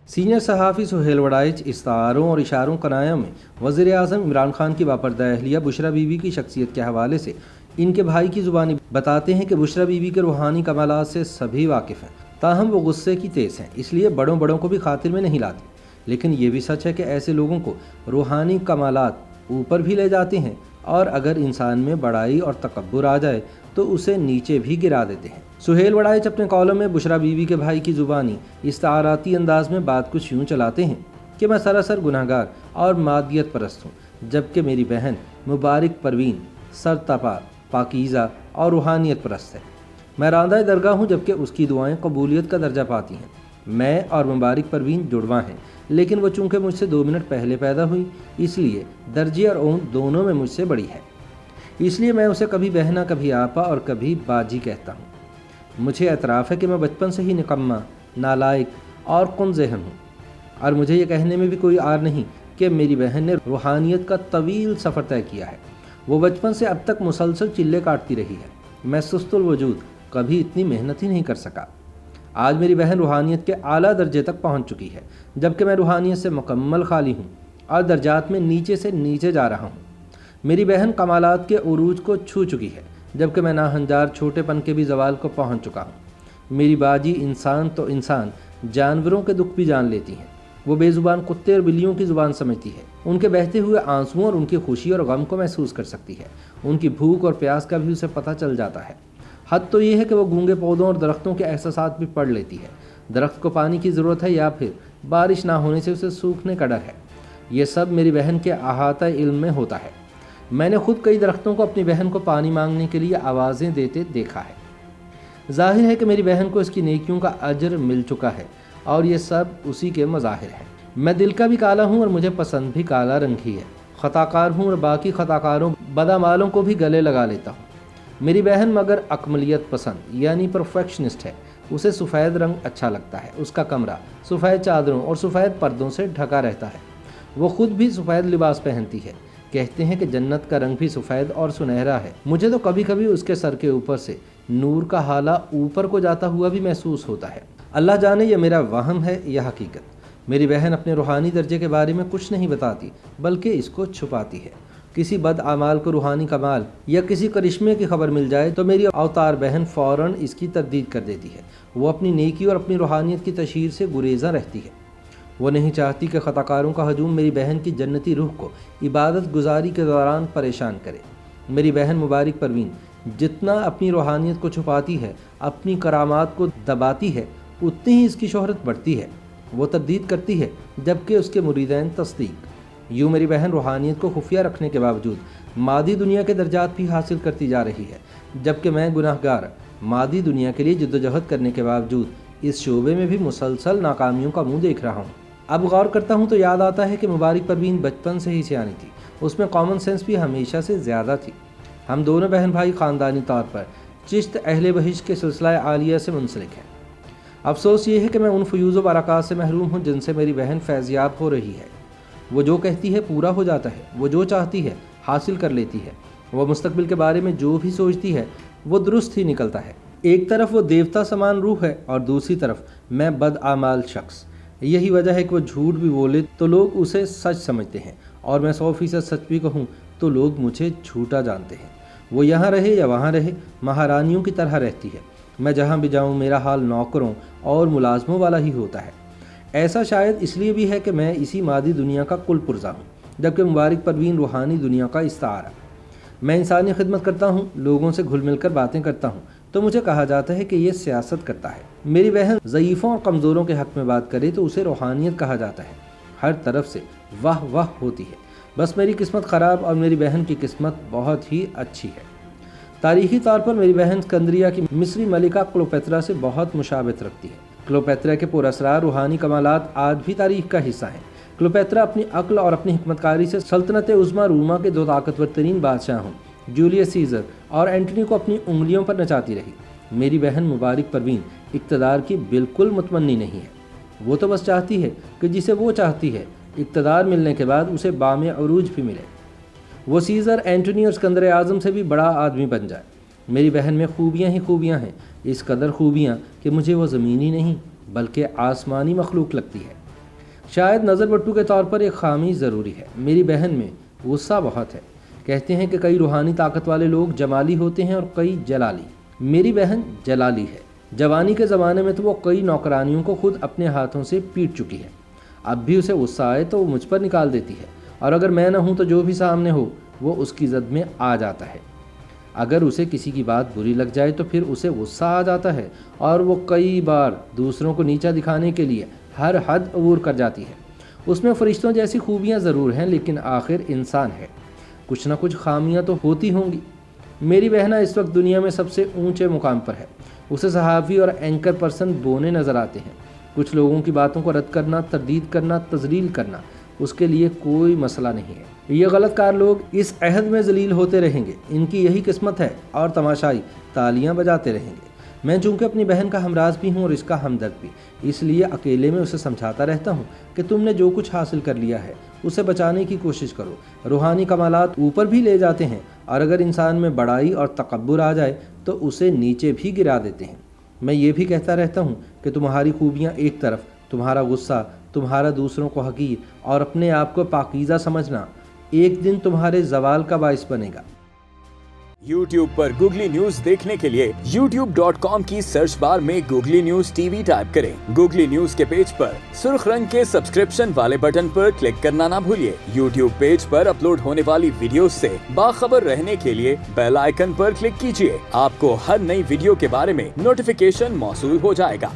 Senior صحافی سہیل وڑائچ استعاروں اور اشاروں کنایوں میں وزیر اعظم عمران خان کی باپردہ اہلیہ بشریٰ بی بی کی شخصیت کے حوالے سے ان کے بھائی کی زبانی بتاتے ہیں کہ بشریٰ بی بی کے روحانی کمالات سے سبھی واقف ہیں، تاہم وہ غصے کی تیز ہیں، اس لیے بڑوں کو بھی خاطر میں نہیں لاتی۔ لیکن یہ بھی سچ ہے کہ ایسے لوگوں کو روحانی کمالات اوپر بھی لے جاتے ہیں، اور اگر انسان میں بڑائی اور تکبر آ جائے تو اسے نیچے بھی گرا دیتے ہیں۔ سہیل وڑائچ اپنے کالم میں بشریٰ بی بی کے بھائی کی زبانی استعاراتی انداز میں بات کچھ یوں چلاتے ہیں کہ میں سراسر گناہگار اور مادیت پرست ہوں، جبکہ میری بہن مبارک پروین سرتپا پاکیزہ اور روحانیت پرست ہے۔ میں راندہ درگاہ ہوں، جبکہ اس کی دعائیں قبولیت کا درجہ پاتی ہیں۔ میں اور مبارک پروین جڑواں ہیں، لیکن وہ چونکہ مجھ سے 2 منٹ پہلے پیدا ہوئی، اس لیے درجے اور اون دونوں میں مجھ سے بڑی ہے۔ اس لیے میں اسے کبھی بہنا، کبھی آپا اور کبھی باجی کہتا ہوں۔ مجھے اعتراف ہے کہ میں بچپن سے ہی نکما، نالائق اور کن ذہن ہوں، اور مجھے یہ کہنے میں بھی کوئی عار نہیں کہ میری بہن نے روحانیت کا طویل سفر طے کیا ہے۔ وہ بچپن سے اب تک مسلسل چلے کاٹتی رہی ہے۔ میں سست الوجود کبھی اتنی محنت ہی نہیں کر سکا۔ آج میری بہن روحانیت کے اعلیٰ درجے تک پہنچ چکی ہے، جبکہ میں روحانیت سے مکمل خالی ہوں اور درجات میں نیچے سے نیچے جا رہا ہوں۔ میری بہن کمالات کے عروج کو چھو چکی ہے، جبکہ میں ناہنجار چھوٹے پن کے بھی زوال کو پہنچ چکا ہوں۔ میری باجی انسان تو انسان جانوروں کے دکھ بھی جان لیتی ہیں۔ وہ بے زبان کتے اور بلیوں کی زبان سمجھتی ہے، ان کے بہتے ہوئے آنسوؤں اور ان کی خوشی اور غم کو محسوس کر سکتی ہے۔ ان کی بھوک اور پیاس کا بھی اسے پتہ چل جاتا ہے۔ حد تو یہ ہے کہ وہ گونگے پودوں اور درختوں کے احساسات بھی پڑھ لیتی ہے۔ درخت کو پانی کی ضرورت ہے یا پھر بارش نہ ہونے سے اسے سوکھنے کا ڈر ہے۔ یہ سب میری بہن کے احاطہ علم میں ہوتا ہے۔ میں نے خود کئی درختوں کو اپنی بہن کو پانی مانگنے کے لیے آوازیں دیتے دیکھا ہے۔ ظاہر ہے کہ میری بہن کو اس کی نیکیوں کا اجر مل چکا ہے، اور یہ سب اسی کے مظاہر ہیں۔ میں دل کا بھی کالا ہوں اور مجھے پسند بھی کالا رنگ ہی ہے۔ خطا کار ہوں اور باقی خطا کاروں بدعمالوں کو بھی گلے لگا لیتا ہوں۔ میری بہن مگر اکملیت پسند یعنی پرفیکشنسٹ ہے۔ اسے سفید رنگ اچھا لگتا ہے۔ اس کا کمرہ سفید چادروں اور سفید پردوں سے ڈھکا رہتا ہے۔ وہ خود بھی سفید لباس پہنتی ہے۔ کہتے ہیں کہ جنت کا رنگ بھی سفید اور سنہرا ہے۔ مجھے تو کبھی کبھی اس کے سر کے اوپر سے نور کا ہالہ اوپر کو جاتا ہوا بھی محسوس ہوتا ہے۔ اللہ جانے یہ میرا وہم ہے یا حقیقت۔ میری بہن اپنے روحانی درجے کے بارے میں کچھ نہیں بتاتی، بلکہ اس کو چھپاتی ہے۔ کسی بد اعمال کو روحانی کمال یا کسی کرشمے کی خبر مل جائے تو میری اوتار بہن فوراً اس کی تردید کر دیتی ہے۔ وہ اپنی نیکی اور اپنی روحانیت کی تشہیر سے گریزاں رہتی ہے۔ وہ نہیں چاہتی کہ خطا کاروں کا ہجوم میری بہن کی جنتی روح کو عبادت گزاری کے دوران پریشان کرے۔ میری بہن مبارک پروین جتنا اپنی روحانیت کو چھپاتی ہے، اپنی کرامات کو دباتی ہے، اتنی ہی اس کی شہرت بڑھتی ہے۔ وہ تردید کرتی ہے، جبکہ اس کے مریدین تصدیق۔ یوں میری بہن روحانیت کو خفیہ رکھنے کے باوجود مادی دنیا کے درجات بھی حاصل کرتی جا رہی ہے، جبکہ میں گناہگار مادی دنیا کے لیے جدوجہد کرنے کے باوجود اس شعبے میں بھی مسلسل ناکامیوں کا منہ دیکھ رہا ہوں۔ اب غور کرتا ہوں تو یاد آتا ہے کہ مبارک پروین بچپن سے ہی سیانی تھی۔ اس میں کامن سینس بھی ہمیشہ سے زیادہ تھی۔ ہم دونوں بہن بھائی خاندانی طور پر چشت اہل بہشت کے سلسلہ عالیہ سے منسلک ہیں۔ افسوس یہ ہے کہ میں ان فیوز و برکات سے محروم ہوں جن سے میری بہن فیضیاب ہو رہی ہے۔ وہ جو کہتی ہے پورا ہو جاتا ہے، وہ جو چاہتی ہے حاصل کر لیتی ہے، وہ مستقبل کے بارے میں جو بھی سوچتی ہے وہ درست ہی نکلتا ہے۔ ایک طرف وہ دیوتا سمان روح ہے اور دوسری طرف میں بدعمال شخص۔ یہی وجہ ہے کہ وہ جھوٹ بھی بولے تو لوگ اسے سچ سمجھتے ہیں، اور میں 100% سچ بھی کہوں تو لوگ مجھے جھوٹا جانتے ہیں۔ وہ یہاں رہے یا وہاں رہے، مہارانیوں کی طرح رہتی ہے۔ میں جہاں بھی جاؤں میرا حال نوکروں اور ملازموں والا ہی ہوتا ہے۔ ایسا شاید اس لیے بھی ہے کہ میں اسی مادی دنیا کا کل پرزہ ہوں، جبکہ مبارک پروین روحانی دنیا کا استعارہ۔ میں انسانی خدمت کرتا ہوں، لوگوں سے گھل مل کر باتیں کرتا ہوں تو مجھے کہا جاتا ہے کہ یہ سیاست کرتا ہے۔ میری بہن ضعیفوں اور کمزوروں کے حق میں بات کرے تو اسے روحانیت کہا جاتا ہے۔ ہر طرف سے واہ واہ ہوتی ہے۔ بس میری قسمت خراب اور میری بہن کی قسمت بہت ہی اچھی ہے۔ تاریخی طور پر میری بہن اسکندریہ کی مصری ملکہ کلوپیترا سے بہت مشابہت رکھتی ہے۔ کلوپیترا کے پراسرار روحانی کمالات آج بھی تاریخ کا حصہ ہیں۔ کلوپیترا اپنی عقل اور اپنی حکمت کاری سے سلطنت عظمیٰ روما کے 2 طاقتور ترین بادشاہوں جولیس سیزر اور اینٹونی کو اپنی انگلیوں پر نچاتی رہی۔ میری بہن مبارک پروین اقتدار کی بالکل متمنی نہیں ہے۔ وہ تو بس چاہتی ہے کہ جسے وہ چاہتی ہے اقتدار ملنے کے بعد اسے بام عروج بھی ملے۔ وہ سیزر، اینٹونی اور اسکندر اعظم سے بھی بڑا آدمی بن جائے۔ میری بہن میں خوبیاں ہی خوبیاں ہیں، اس قدر خوبیاں کہ مجھے وہ زمینی نہیں بلکہ آسمانی مخلوق لگتی ہے۔ شاید نظر بٹو کے طور پر ایک خامی ضروری ہے۔ میری بہن میں غصہ بہت ہے۔ کہتے ہیں کہ کئی روحانی طاقت والے لوگ جمالی ہوتے ہیں اور کئی جلالی۔ میری بہن جلالی ہے۔ جوانی کے زمانے میں تو وہ کئی نوکرانیوں کو خود اپنے ہاتھوں سے پیٹ چکی ہے۔ اب بھی اسے غصہ آئے تو وہ مجھ پر نکال دیتی ہے، اور اگر میں نہ ہوں تو جو بھی سامنے ہو وہ اس کی زد میں آ جاتا ہے۔ اگر اسے کسی کی بات بری لگ جائے تو پھر اسے غصہ آ جاتا ہے، اور وہ کئی بار دوسروں کو نیچا دکھانے کے لیے ہر حد عبور کر جاتی ہے۔ اس میں فرشتوں جیسی خوبیاں ضرور ہیں، لیکن آخر انسان ہے، کچھ نہ کچھ خامیاں تو ہوتی ہوں گی۔ میری بہنہ اس وقت دنیا میں سب سے اونچے مقام پر ہے۔ اسے صحافی اور اینکر پرسن بونے نظر آتے ہیں۔ کچھ لوگوں کی باتوں کو رد کرنا، تردید کرنا، تذلیل کرنا اس کے لیے کوئی مسئلہ نہیں ہے۔ یہ غلط کار لوگ اس عہد میں ذلیل ہوتے رہیں گے، ان کی یہی قسمت ہے، اور تماشائی تالیاں بجاتے رہیں گے۔ میں چونکہ اپنی بہن کا ہمراز بھی ہوں اور اس کا ہمدرد بھی، اس لیے اکیلے میں اسے سمجھاتا رہتا ہوں کہ تم نے جو کچھ حاصل کر لیا ہے اسے بچانے کی کوشش کرو۔ روحانی کمالات اوپر بھی لے جاتے ہیں، اور اگر انسان میں بڑائی اور تکبر آ جائے تو اسے نیچے بھی گرا دیتے ہیں۔ میں یہ بھی کہتا رہتا ہوں کہ تمہاری خوبیاں ایک طرف، تمہارا غصہ، تمہارا دوسروں کو حقیر اور اپنے آپ کو پاکیزہ سمجھنا ایک دن تمہارے زوال کا باعث بنے گا۔ YouTube پر گوگلی نیوز دیکھنے کے لیے youtube.com کی سرچ بار میں googly news T V type کریں۔ گوگلی نیوز کے پیج پر سرخ رنگ کے سبسکرپشن والے بٹن پر کلک کرنا نہ بھولیے۔ YouTube پیج پر اپلوڈ ہونے والی ویڈیوز سے باخبر رہنے کے لیے بیل آئیکن پر کلک کیجیے۔ آپ کو ہر نئی ویڈیو کے بارے میں نوٹیفیکیشن موصول ہو جائے گا۔